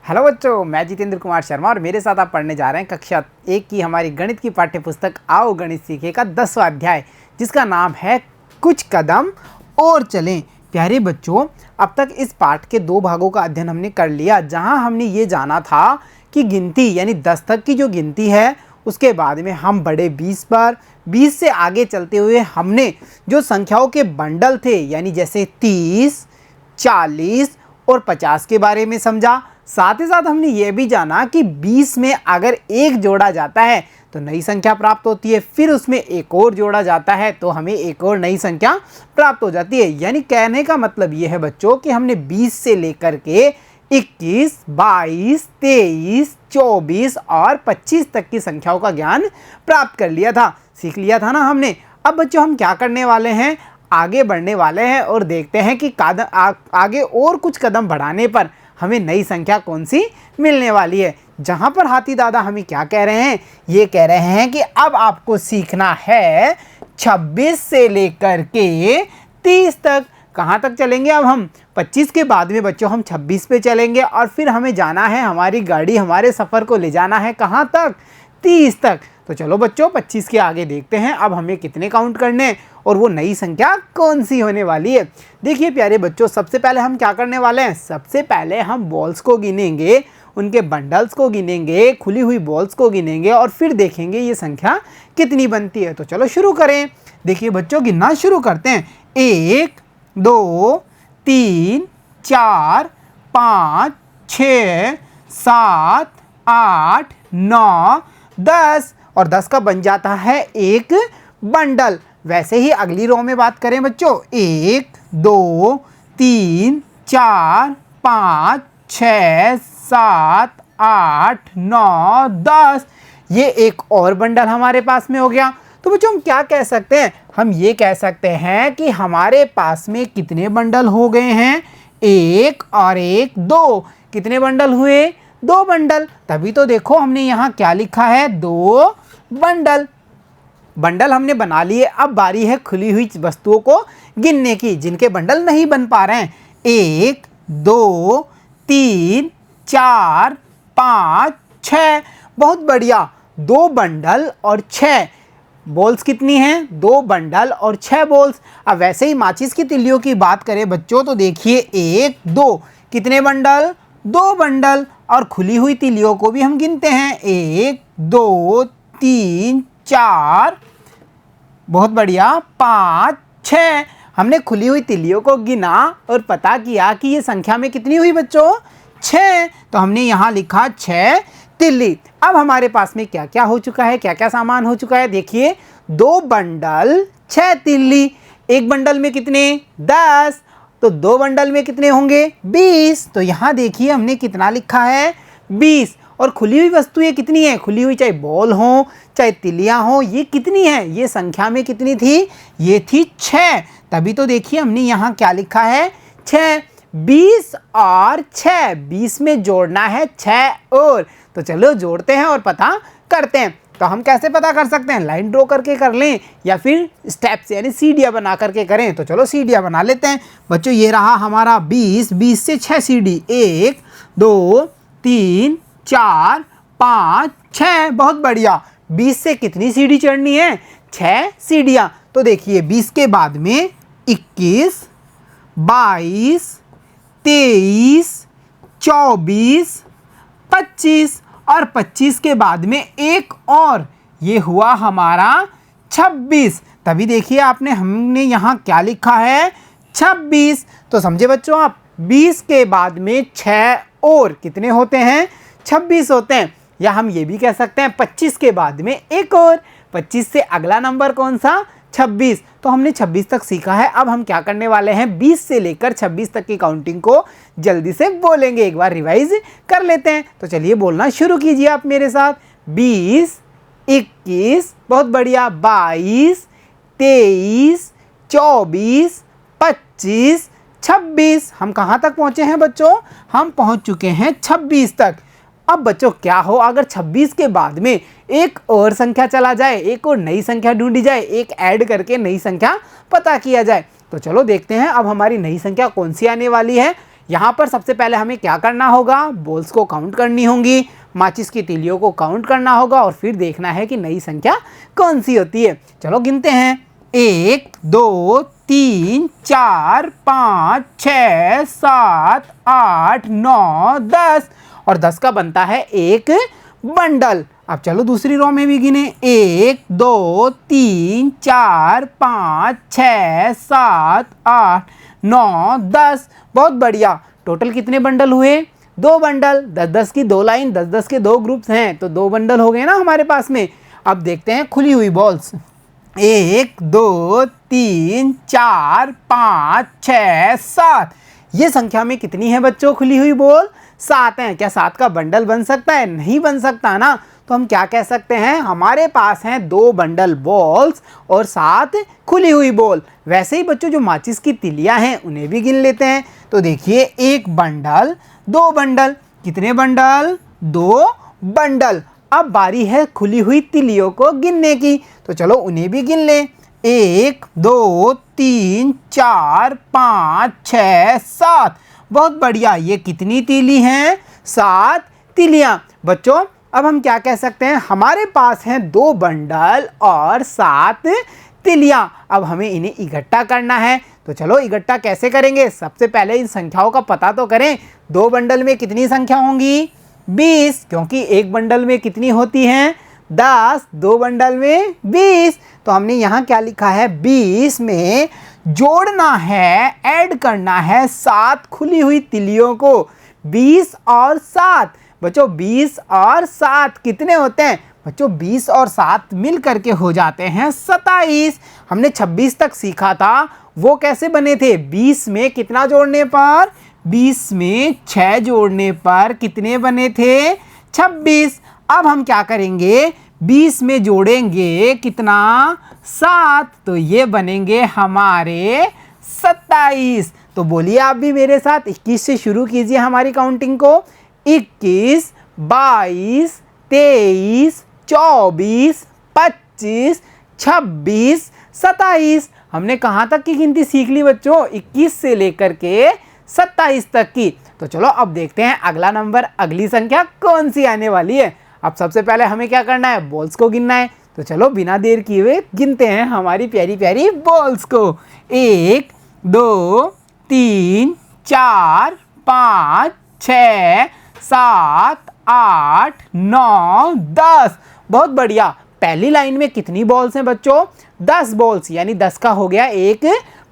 Hello बच्चों, मैं जितेंद्र कुमार शर्मा और मेरे साथ आप पढ़ने जा रहे हैं कक्षा 1 की हमारी गणित की पाठ्य पुस्तक आओ गणित सीखे का 10वां अध्याय, जिसका नाम है कुछ कदम और चलें। प्यारे बच्चों, अब तक इस पाठ के 2 भागों का अध्ययन हमने कर लिया, जहां हमने ये जाना था कि गिनती यानी 10 तक की जो गिनती है उसके बाद में हम बढ़े 20 पर। 20 से आगे चलते हुए हमने जो संख्याओं के बंडल थे यानी जैसे 30, 40 और 50 के बारे में समझा। साथ ही साथ हमने ये भी जाना कि 20 में अगर 1 जोड़ा जाता है तो नई संख्या प्राप्त होती है, फिर उसमें एक और जोड़ा जाता है तो हमें एक और नई संख्या प्राप्त हो जाती है। यानी कहने का मतलब ये है बच्चों कि हमने 20 से लेकर के 21, 22, 23, 24 और 25 तक की संख्याओं का ज्ञान प्राप्त कर लिया था, सीख लिया था ना हमने। अब बच्चों हम क्या करने वाले हैं, आगे बढ़ने वाले हैं और देखते हैं कि आगे और कुछ कदम बढ़ाने पर हमें नई संख्या कौन सी मिलने वाली है। जहां पर हाथी दादा हमें क्या कह रहे हैं, ये कह रहे हैं कि अब आपको सीखना है 26 से लेकर के 30 तक। कहां तक चलेंगे अब हम? 25 के बाद में बच्चों हम 26 पे चलेंगे और फिर हमें जाना है, हमारी गाड़ी हमारे सफ़र को ले जाना है कहां तक? 30 तक। तो चलो बच्चों 25 के आगे देखते हैं अब हमें कितने काउंट करने हैं और वो नई संख्या कौन सी होने वाली है। देखिए प्यारे बच्चों, सबसे पहले हम क्या करने वाले हैं, सबसे पहले हम बॉल्स को गिनेंगे, उनके बंडल्स को गिनेंगे, खुली हुई बॉल्स को गिनेंगे और फिर देखेंगे ये संख्या कितनी बनती है। तो चलो शुरू करें। देखिए बच्चों, गिनना शुरू करते हैं। 1, 2, 3, 4, 5, 6, 7, 8, 9, 10 और 10 का बन जाता है एक बंडल। वैसे ही अगली रो में बात करें बच्चों, 1, 2, 3, 4, 5, 6, 7, 8, 9, 10 ये एक और बंडल हमारे पास में हो गया। तो बच्चों हम क्या कह सकते हैं, हम ये कह सकते हैं कि हमारे पास में कितने बंडल हो गए हैं, 1 और 1 2। कितने बंडल हुए? 2 बंडल। तभी तो देखो हमने यहाँ क्या लिखा है, 2 बंडल। बंडल हमने बना लिए, अब बारी है खुली हुई वस्तुओं को गिनने की जिनके बंडल नहीं बन पा रहे हैं। 1, 2, 3, 4, 5, 6। बहुत बढ़िया, 2 बंडल और 6 बॉल्स कितनी हैं? 2 बंडल और 6 बॉल्स। अब वैसे ही माचिस की तिल्लियों की बात करें बच्चों तो देखिए 1, 2 कितने बंडल? 2 बंडल। और खुली हुई तिल्लियों को भी हम गिनते हैं, 1, 2, 3, 4, बहुत बढ़िया, 5, 6। हमने खुली हुई तिल्लियों को गिना और पता किया कि ये संख्या में कितनी हुई बच्चों? 6। तो हमने यहाँ लिखा 6 तिल्ली। अब हमारे पास में क्या क्या हो चुका है, क्या क्या सामान हो चुका है, देखिए 2 बंडल 6 तिल्ली। एक बंडल में कितने? 10। तो 2 बंडल में कितने होंगे? 20। तो यहाँ देखिए हमने कितना लिखा है, 20। और खुली हुई वस्तुएं कितनी है? खुली हुई चाहे बॉल हो चाहे तिलियां हो, ये कितनी है? ये संख्या में कितनी थी? ये थी 6। तभी तो देखिए हमने यहाँ क्या लिखा है, 6। 20 और 6, 20 में जोड़ना है 6 और। तो चलो जोड़ते हैं और पता करते हैं। तो हम कैसे पता कर सकते हैं? लाइन ड्रॉ करके कर लें या फिर स्टेप्स यानी सीढ़ियाँ बना करके करें। तो चलो सीढ़ियाँ बना लेते हैं बच्चों। ये रहा हमारा 20, 20 से 6 सीढ़ी, 1, 2, 3, 4, 5, 6। बहुत बढ़िया। 20 से कितनी सीढ़ी चढ़नी है? 6 सीढ़ियाँ। तो देखिए 20 के बाद में 21, 22, 23, 24, 25 और 25 के बाद में एक और, ये हुआ हमारा 26। तभी देखिए हमने यहाँ क्या लिखा है, 26। तो समझे बच्चों आप, 20 के बाद में 6 और कितने होते हैं? 26 होते हैं। या हम ये भी कह सकते हैं 25 के बाद में एक और। 25 से अगला नंबर कौन सा? 26। तो हमने 26 तक सीखा है। अब हम क्या करने वाले हैं, 20 से लेकर 26 तक की काउंटिंग को जल्दी से बोलेंगे, एक बार रिवाइज कर लेते हैं। तो चलिए बोलना शुरू कीजिए आप मेरे साथ। 20, 21, बहुत बढ़िया, 22, 23, 24, 25, 26। हम कहाँ तक पहुँचे हैं बच्चों? हम पहुँच चुके हैं 26 तक। अब बच्चों क्या हो अगर 26 के बाद में एक और संख्या चला जाए, एक और नई संख्या ढूंढी जाए, एक ऐड करके नई संख्या पता किया जाए। तो चलो देखते हैं अब हमारी नई संख्या कौन सी आने वाली है। यहाँ पर सबसे पहले हमें क्या करना होगा, बॉल्स को काउंट करनी होंगी, माचिस की तीलियों को काउंट करना होगा और फिर देखना है कि नई संख्या कौन सी होती है। चलो गिनते हैं, 1 2 3 4 5 6 7 8 9 10 और 10 का बनता है एक बंडल। अब चलो दूसरी रो में भी गिने, 1 2 3 4 5 6 7 8 9 10। बहुत बढ़िया। टोटल कितने बंडल हुए, 2 बंडल। 10-10 की 2 लाइन, 10-10 के 2 ग्रुप्स हैं तो 2 बंडल हो गए ना हमारे पास में। अब देखते हैं खुली हुई बॉल्स, 1 2 3 4 5 6 7। ये संख्या में कितनी है बच्चों खुली हुई बॉल, 7 हैं। क्या 7 का बंडल बन सकता है, नहीं बन सकता ना। तो हम क्या कह सकते हैं, हमारे पास हैं 2 बंडल बॉल्स और 7 खुली हुई बॉल। वैसे ही बच्चों जो माचिस की तिलियां हैं उन्हें भी गिन लेते हैं। तो देखिए, 1 बंडल, 2 बंडल, कितने बंडल, 2 बंडल। अब बारी है खुली हुई तिलियों को गिनने की, तो चलो उन्हें भी गिन ले। 1 2 3 4 5 6 7। बहुत बढ़िया। ये कितनी तीली हैं, 7 तिलियां। बच्चों अब हम क्या कह सकते हैं, हमारे पास हैं 2 बंडल और 7 तिलियां। अब हमें इन्हें इकट्ठा करना है, तो चलो इकट्ठा कैसे करेंगे। सबसे पहले इन संख्याओं का पता तो करें। 2 बंडल में कितनी संख्या होंगी, 20, क्योंकि एक बंडल में कितनी होती हैं, 10। 2 बंडल में 20। तो हमने यहाँ क्या लिखा है, 20 में जोड़ना है, ऐड करना है 7 खुली हुई तिलियों को। 20 और 7 बच्चों, 20 और 7 कितने होते हैं बच्चों, 20 और 7 मिल करके हो जाते हैं 27। हमने 26 तक सीखा था, वो कैसे बने थे, 20 में कितना जोड़ने पर, 20 में 6 जोड़ने पर कितने बने थे, 26। अब हम क्या करेंगे, 20 में जोड़ेंगे कितना, 7, तो ये बनेंगे हमारे 27। तो बोलिए आप भी मेरे साथ, 21 से शुरू कीजिए हमारी काउंटिंग को। 21 22 23 24 25 26 27। हमने कहाँ तक की गिनती सीख ली बच्चों, 21 से लेकर के 27 तक की। तो चलो अब देखते हैं अगला नंबर, अगली संख्या कौन सी आने वाली है। अब सबसे पहले हमें क्या करना है, बॉल्स को गिनना है। तो चलो बिना देर किए हुए गिनते हैं हमारी प्यारी प्यारी बॉल्स को। 1 2 3 4 5 6 7 8 9 10। बहुत बढ़िया। पहली लाइन में कितनी बॉल्स हैं बच्चों, 10 बॉल्स, यानी 10 का हो गया एक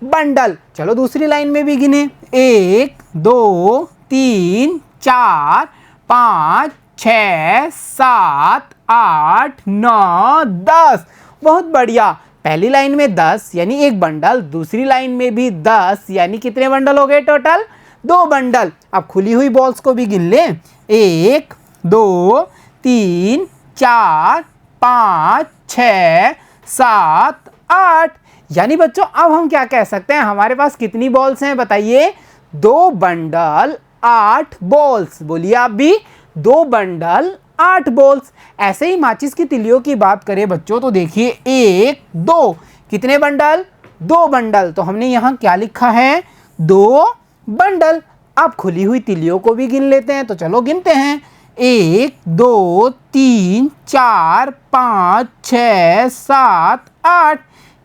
बंडल। चलो दूसरी लाइन में भी गिने, 1 2 3 4 5 6 7 8 9 10। बहुत बढ़िया। पहली लाइन में 10 यानी एक बंडल, दूसरी लाइन में भी 10 यानी कितने बंडल हो गए टोटल, 2 बंडल। अब खुली हुई बॉल्स को भी गिन ले, 1 2 3 4 5 6 7 8। यानी बच्चों अब हम क्या कह सकते हैं, हमारे पास कितनी बॉल्स हैं बताइए, 2 बंडल 8 बॉल्स। बोलिए आप भी, 2 बंडल 8 बॉल्स। ऐसे ही माचिस की तिलियों की बात करें बच्चों, तो देखिए 1 2 कितने बंडल, 2 बंडल। तो हमने यहाँ क्या लिखा है, 2 बंडल। अब खुली हुई तिलियों को भी गिन लेते हैं, तो चलो गिनते हैं, 1 2 3 4 5 6 7 8।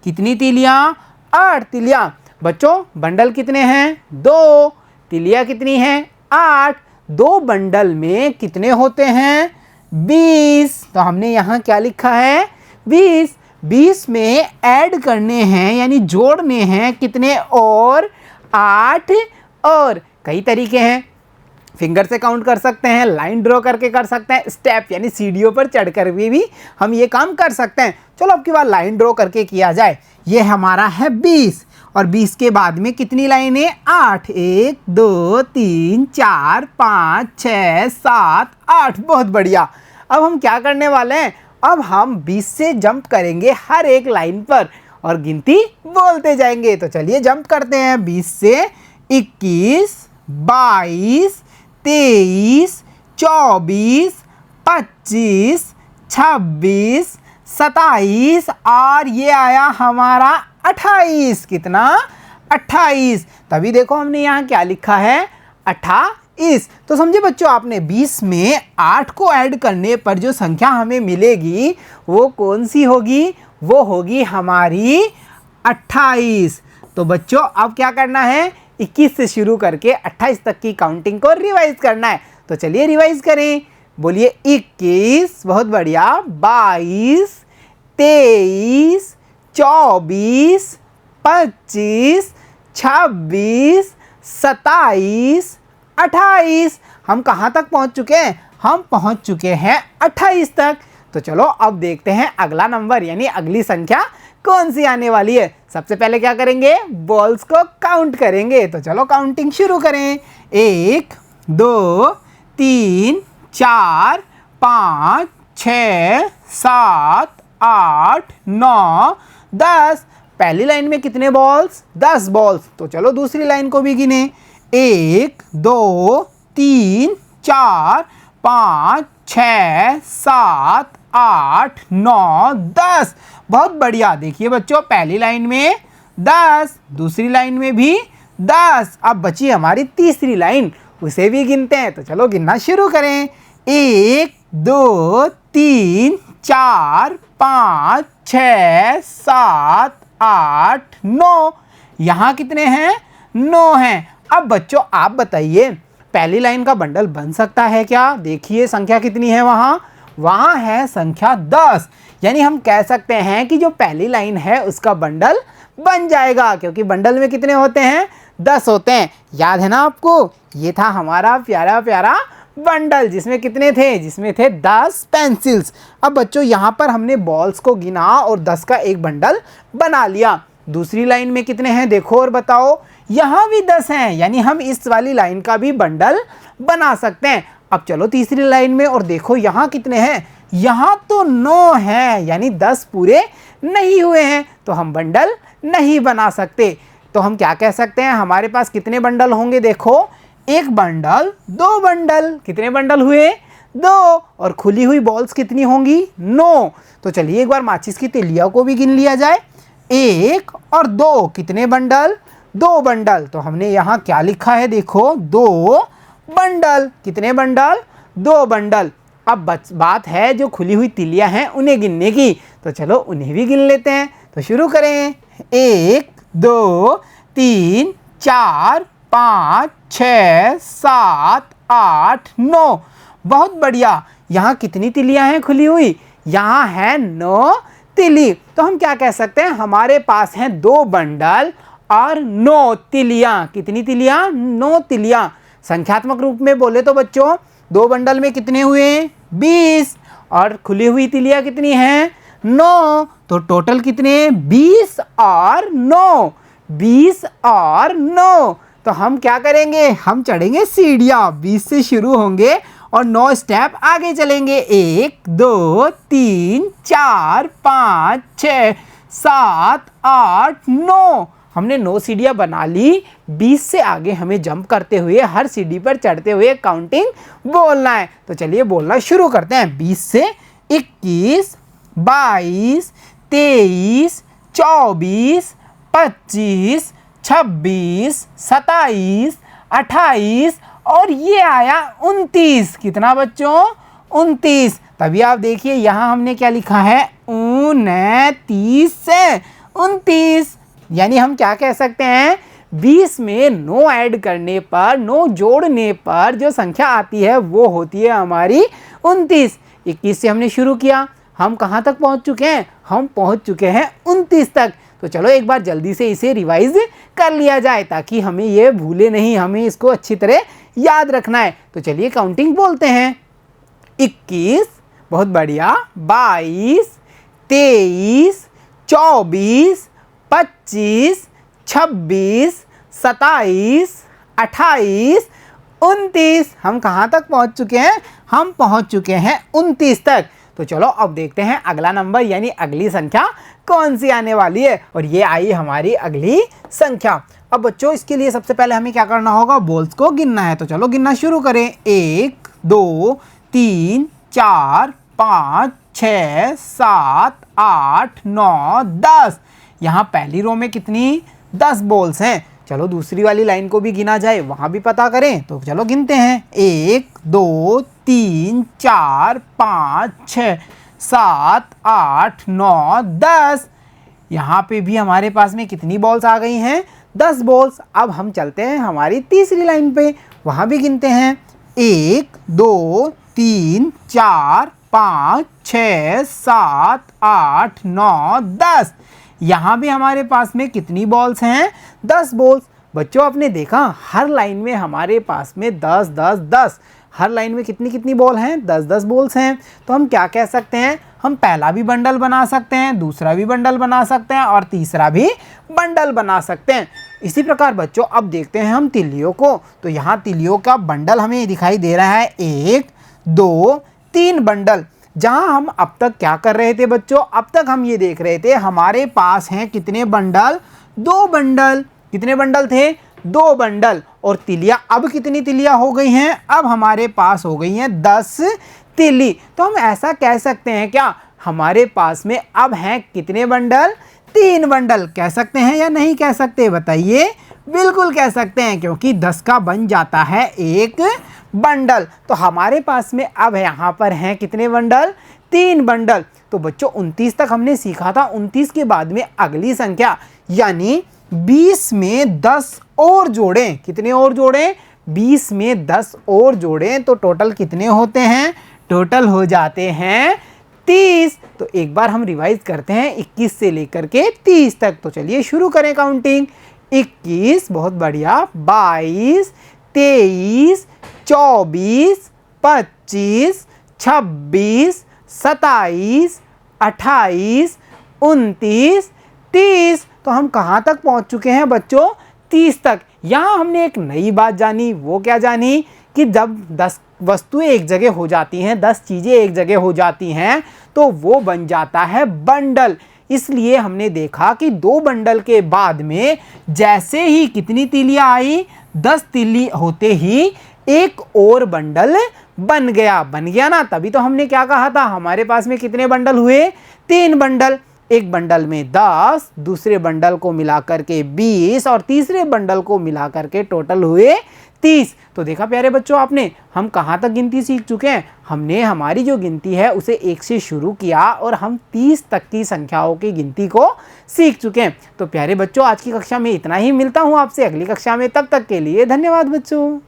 कितनी तिलियां, 8 तिलियां। बच्चों बंडल कितने हैं, 2, तिलियां कितनी हैं, 8। 2 बंडल में कितने होते हैं, 20। तो हमने यहाँ क्या लिखा है, 20। 20 में ऐड करने हैं यानी जोड़ने हैं कितने और, 8 और। कई तरीके हैं, फिंगर से काउंट कर सकते हैं, लाइन ड्रॉ करके कर सकते हैं, स्टेप यानी सीढ़ियों पर चढ़कर भी हम ये काम कर सकते हैं। चलो अब की बार लाइन ड्रॉ करके किया जाए। ये हमारा है 20 और 20 के बाद में कितनी लाइनें, 8। 1 2 3 4 5 6 7 8। बहुत बढ़िया। अब हम क्या करने वाले हैं, अब हम 20 से जंप करेंगे हर एक लाइन पर और गिनती बोलते जाएंगे। तो चलिए जंप करते हैं, 20 से 21 22 23 24 25 26 27 और ये आया हमारा 28। कितना, 28। तभी देखो हमने यहाँ क्या लिखा है, 28। तो समझे बच्चों आपने 20 में 8 को ऐड करने पर जो संख्या हमें मिलेगी वो कौन सी होगी, वो होगी हमारी 28। तो बच्चों अब क्या करना है, 21 से शुरू करके 28 तक की काउंटिंग को रिवाइज करना है। तो चलिए रिवाइज करें, बोलिए 21, बहुत बढ़िया, 22, 23, 24, 25, 26, 27, 28। हम कहाँ तक पहुँच चुके हैं, हम पहुँच चुके हैं 28 तक। तो चलो अब देखते हैं अगला नंबर यानी अगली संख्या कौन सी आने वाली है। सबसे पहले क्या करेंगे, बॉल्स को काउंट करेंगे। तो चलो काउंटिंग शुरू करें, 1, 2, 3, 4, 5, 6, 7, 8, 9, 10। पहली लाइन में कितने बॉल्स, 10 बॉल्स। तो चलो दूसरी लाइन को भी गिने, 1, 2, 3, 4, 5, 6, 7, 8, 9, 10। बहुत बढ़िया। देखिए बच्चों पहली लाइन में 10, दूसरी लाइन में भी 10। अब बची हमारी तीसरी लाइन, उसे भी गिनते हैं। तो चलो गिनना शुरू करें, 1, 2, 3, 4, 5, 6, 7, 8, 9। यहाँ कितने हैं, 9 हैं। अब बच्चों आप बताइए पहली लाइन का बंडल बन सकता है क्या। देखिए संख्या कितनी है, वहाँ है संख्या 10। यानी हम कह सकते हैं कि जो पहली लाइन है उसका बंडल बन जाएगा, क्योंकि बंडल में कितने होते हैं, 10 होते हैं। याद है ना आपको, ये था हमारा प्यारा प्यारा बंडल जिसमें कितने थे, जिसमें थे 10 पेंसिल्स। अब बच्चों यहाँ पर हमने बॉल्स को गिना और 10 का एक बंडल बना लिया। दूसरी लाइन में कितने हैं देखो और बताओ, यहाँ भी 10 हैं। यानी हम इस वाली लाइन का भी बंडल बना सकते हैं। अब चलो तीसरी लाइन में और देखो यहाँ कितने हैं, यहाँ तो 9 हैं। यानी 10 पूरे नहीं हुए हैं, तो हम बंडल नहीं बना सकते। तो हम क्या कह सकते हैं, हमारे पास कितने बंडल होंगे, देखो एक बंडल, 2 बंडल। कितने बंडल हुए, 2। और खुली हुई बॉल्स कितनी होंगी, 9। तो चलिए एक बार माचिस की तिलिया को भी गिन लिया जाए, 1 और 2 कितने बंडल, 2 बंडल। तो हमने यहाँ क्या लिखा है देखो, 2 बंडल। कितने बंडल, 2 बंडल। अब बात है जो खुली हुई तिलियाँ हैं उन्हें गिनने की। तो चलो उन्हें भी गिन लेते हैं। तो शुरू करें, 1, 2, 3, 4, 5, 6, 7, 8, 9। बहुत बढ़िया। यहाँ कितनी तिलियाँ हैं खुली हुई, यहाँ है 9 तिली। तो हम क्या कह सकते हैं, हमारे पास हैं 2 बंडल और 9 तिलियाँ। कितनी तिलियाँ, 9 तिलियाँ। संख्यात्मक रूप में बोले तो बच्चों 2 बंडल में कितने हुए, 20। और खुली हुई तिलियाँ कितनी हैं, 9। तो टोटल कितने, 20 और 9, 20 और 9। तो हम क्या करेंगे, हम चढ़ेंगे सीढ़ियाँ, 20 से शुरू होंगे और 9 स्टेप आगे चलेंगे। 1, 2, 3, 4, 5, 6, 7, 8, 9। हमने 9 सीढ़ियाँ बना ली। 20 से आगे हमें जंप करते हुए हर सीढ़ी पर चढ़ते हुए काउंटिंग बोलना है। तो चलिए बोलना शुरू करते हैं, 20 से 21, 22, 23, 24, 25, 26, 27, 28 और ये आया 29। कितना बच्चों, 29। तभी आप देखिए यहाँ हमने क्या लिखा है, 29 से 29। यानी हम क्या कह सकते हैं, 20 में 9 ऐड करने पर, 9 जोड़ने पर जो संख्या आती है वो होती है हमारी 29। 21 से हमने शुरू किया, हम कहाँ तक पहुँच चुके हैं, हम पहुँच चुके हैं 29 तक। तो चलो एक बार जल्दी से इसे रिवाइज कर लिया जाए ताकि हमें ये भूले नहीं, हमें इसको अच्छी तरह याद रखना है। तो चलिए काउंटिंग बोलते हैं, 21, बहुत बढ़िया, 22, 23, 24, 25, 26, 27, 28, 29। हम कहाँ तक पहुँच चुके हैं, हम पहुँच चुके हैं 29 तक। तो चलो अब देखते हैं अगला नंबर यानी अगली संख्या कौन सी आने वाली है। और ये आई हमारी अगली संख्या। अब बच्चों इसके लिए सबसे पहले हमें क्या करना होगा, बॉल्स को गिनना है। तो चलो गिनना शुरू करें, 1, 2, 3, 4, 5, 6, 7, 8, 9, 10। यहाँ पहली रो में कितनी, 10 बॉल्स हैं। चलो दूसरी वाली लाइन को भी गिना जाए, वहाँ भी पता करें। तो चलो गिनते हैं, 1 2 3 4 5 6 7 8 9 10। यहाँ पे भी हमारे पास में कितनी बॉल्स आ गई हैं? 10 बॉल्स। अब हम चलते हैं हमारी तीसरी लाइन पे, वहाँ भी गिनते हैं, 1 2 3 4 5 6 7 8 9 10। यहाँ भी हमारे पास में कितनी बॉल्स हैं? 10 बॉल्स। बच्चों आपने देखा हर लाइन में हमारे पास में 10 10 10, हर लाइन में कितनी कितनी बॉल हैं? 10 10 बॉल्स हैं। तो हम क्या कह सकते हैं? हम पहला भी बंडल बना सकते हैं, दूसरा भी बंडल बना सकते हैं और तीसरा भी बंडल बना सकते हैं। इसी प्रकार बच्चों अब देखते हैं हम तिल्लियों को। तो यहाँ तिल्लियों का बंडल हमें दिखाई दे रहा है, 1 2 3 बंडल। जहाँ हम अब तक क्या कर रहे थे बच्चों? अब तक हम ये देख रहे थे हमारे पास हैं कितने बंडल? 2 बंडल। कितने बंडल थे? 2 बंडल। और तिलियाँ, अब कितनी तिलियाँ हो गई हैं? अब हमारे पास हो गई हैं 10 तिल्ली। तो हम ऐसा कह सकते हैं क्या, हमारे पास में अब हैं कितने बंडल? 3 बंडल। कह सकते हैं या नहीं कह सकते बताइए? बिल्कुल कह सकते हैं, क्योंकि 10 का बन जाता है 1 बंडल। तो हमारे पास में अब यहाँ पर हैं कितने बंडल? 3 बंडल। तो बच्चों 29 तक हमने सीखा था। 29 के बाद में अगली संख्या यानी 20 में 10 और जोड़ें। कितने और जोड़ें? 20 में 10 और जोड़ें तो टोटल कितने होते हैं? टोटल हो जाते हैं 30। तो एक बार हम रिवाइज करते हैं 21 से लेकर के 30 तक। तो चलिए शुरू करें काउंटिंग। 21, बहुत बढ़िया, 22 23 24 25 26 27 28 29 30। तो हम कहाँ तक पहुँच चुके हैं बच्चों? 30 तक। यहाँ हमने एक नई बात जानी। वो क्या जानी? कि जब 10 वस्तुएं एक जगह हो जाती हैं, 10 चीज़ें एक जगह हो जाती हैं, तो वो बन जाता है बंडल। इसलिए हमने देखा कि 2 बंडल के बाद में जैसे ही कितनी तीलियाँ आई? 10 तीली होते ही एक और बंडल बन गया ना। तभी तो हमने क्या कहा था, हमारे पास में कितने बंडल हुए? 3 बंडल। एक बंडल में 10, दूसरे बंडल को मिलाकर के 20 और तीसरे बंडल को मिलाकर के टोटल हुए 30। तो देखा प्यारे बच्चों आपने, हम कहाँ तक गिनती सीख चुके हैं? हमने हमारी जो गिनती है उसे 1 से शुरू किया और हम 30 तक की संख्याओं की गिनती को सीख चुके हैं। तो प्यारे बच्चों आज की कक्षा में इतना ही। मिलता हूँ आपसे अगली कक्षा में, तब तक के लिए धन्यवाद बच्चों।